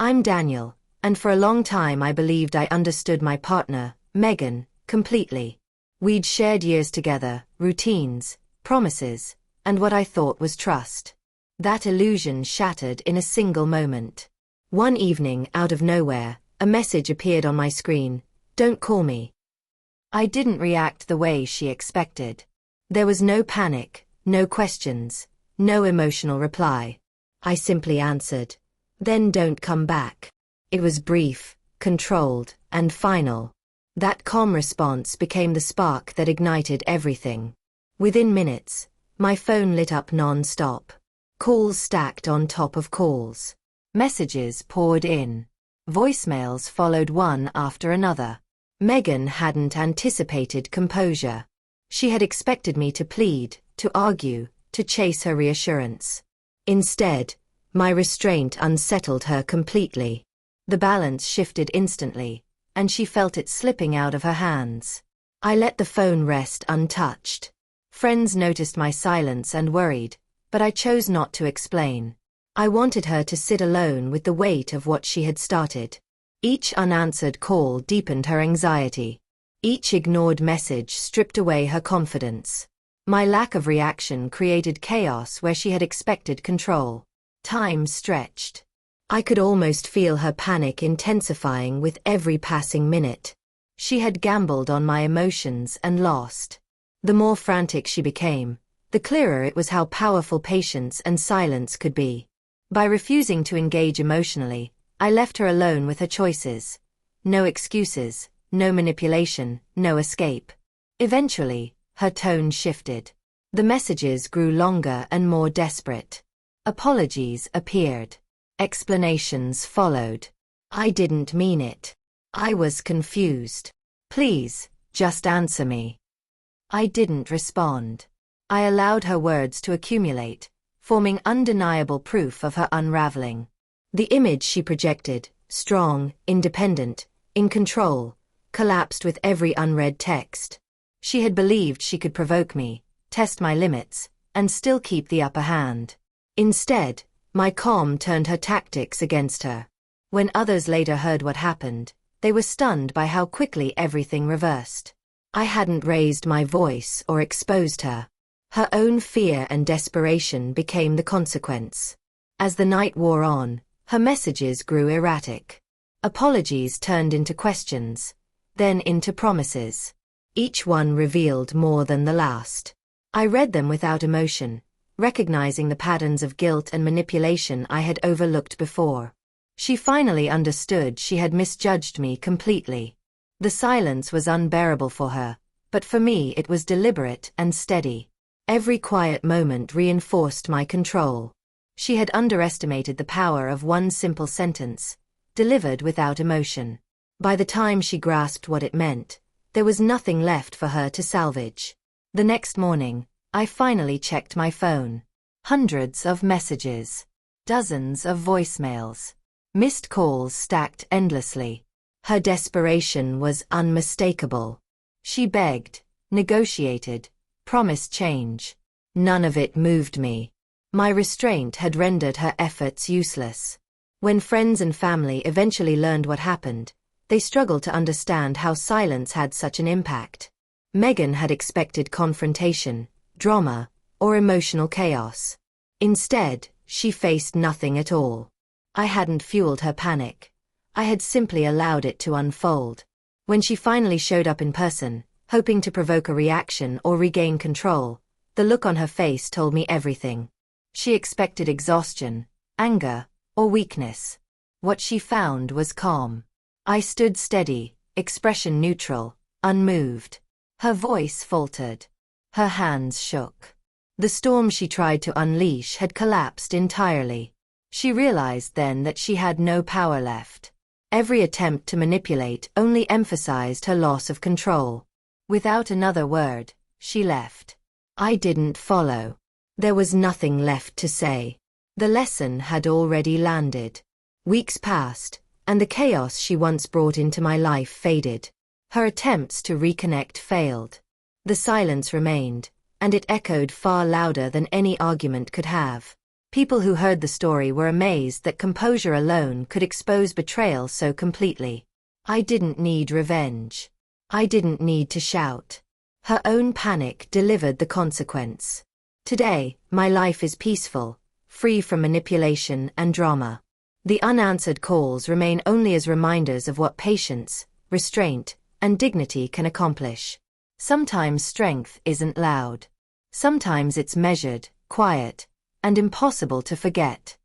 I'm Daniel, and for a long time I believed I understood my partner, Megan, completely. We'd shared years together, routines, promises, and what I thought was trust. That illusion shattered in a single moment. One evening, out of nowhere, a message appeared on my screen: "Don't call me." I didn't react the way she expected. There was no panic, no questions, no emotional reply. I simply answered, "Then don't come back." It was brief, controlled, and final. That calm response became the spark that ignited everything. Within minutes, my phone lit up non-stop. Calls stacked on top of calls. Messages poured in. Voicemails followed one after another. Megan hadn't anticipated composure. She had expected me to plead, to argue, to chase her reassurance. Instead, my restraint unsettled her completely. The balance shifted instantly, and she felt it slipping out of her hands. I let the phone rest untouched. Friends noticed my silence and worried, but I chose not to explain. I wanted her to sit alone with the weight of what she had started. Each unanswered call deepened her anxiety. Each ignored message stripped away her confidence. My lack of reaction created chaos where she had expected control. Time stretched. I could almost feel her panic intensifying with every passing minute. She had gambled on my emotions and lost. The more frantic she became, the clearer it was how powerful patience and silence could be. By refusing to engage emotionally, I left her alone with her choices. No excuses, no manipulation, no escape. Eventually, her tone shifted. The messages grew longer and more desperate. Apologies appeared. Explanations followed. I didn't mean it. I was confused. Please, just answer me. I didn't respond. I allowed her words to accumulate, forming undeniable proof of her unraveling. The image she projected, strong, independent, in control, collapsed with every unread text. She had believed she could provoke me, test my limits, and still keep the upper hand. Instead, my calm turned her tactics against her. When others later heard what happened, they were stunned by how quickly everything reversed. I hadn't raised my voice or exposed her. Her own fear and desperation became the consequence. As the night wore on, her messages grew erratic. Apologies turned into questions, then into promises. Each one revealed more than the last. I read them without emotion, recognizing the patterns of guilt and manipulation I had overlooked before. She finally understood she had misjudged me completely. The silence was unbearable for her, but for me it was deliberate and steady. Every quiet moment reinforced my control. She had underestimated the power of one simple sentence, delivered without emotion. By the time she grasped what it meant, there was nothing left for her to salvage. The next morning, I finally checked my phone. Hundreds of messages. Dozens of voicemails. Missed calls stacked endlessly. Her desperation was unmistakable. She begged, negotiated, promised change. None of it moved me. My restraint had rendered her efforts useless. When friends and family eventually learned what happened, they struggled to understand how silence had such an impact. Megan had expected confrontation, drama, or emotional chaos. Instead, she faced nothing at all. I hadn't fueled her panic. I had simply allowed it to unfold. When she finally showed up in person, hoping to provoke a reaction or regain control, the look on her face told me everything. She expected exhaustion, anger, or weakness. What she found was calm. I stood steady, expression neutral, unmoved. Her voice faltered. Her hands shook. The storm she tried to unleash had collapsed entirely. She realized then that she had no power left. Every attempt to manipulate only emphasized her loss of control. Without another word, she left. I didn't follow. There was nothing left to say. The lesson had already landed. Weeks passed, and the chaos she once brought into my life faded. Her attempts to reconnect failed. The silence remained, and it echoed far louder than any argument could have. People who heard the story were amazed that composure alone could expose betrayal so completely. I didn't need revenge. I didn't need to shout. Her own panic delivered the consequence. Today, my life is peaceful, free from manipulation and drama. The unanswered calls remain only as reminders of what patience, restraint, and dignity can accomplish. Sometimes strength isn't loud. Sometimes it's measured, quiet, and impossible to forget.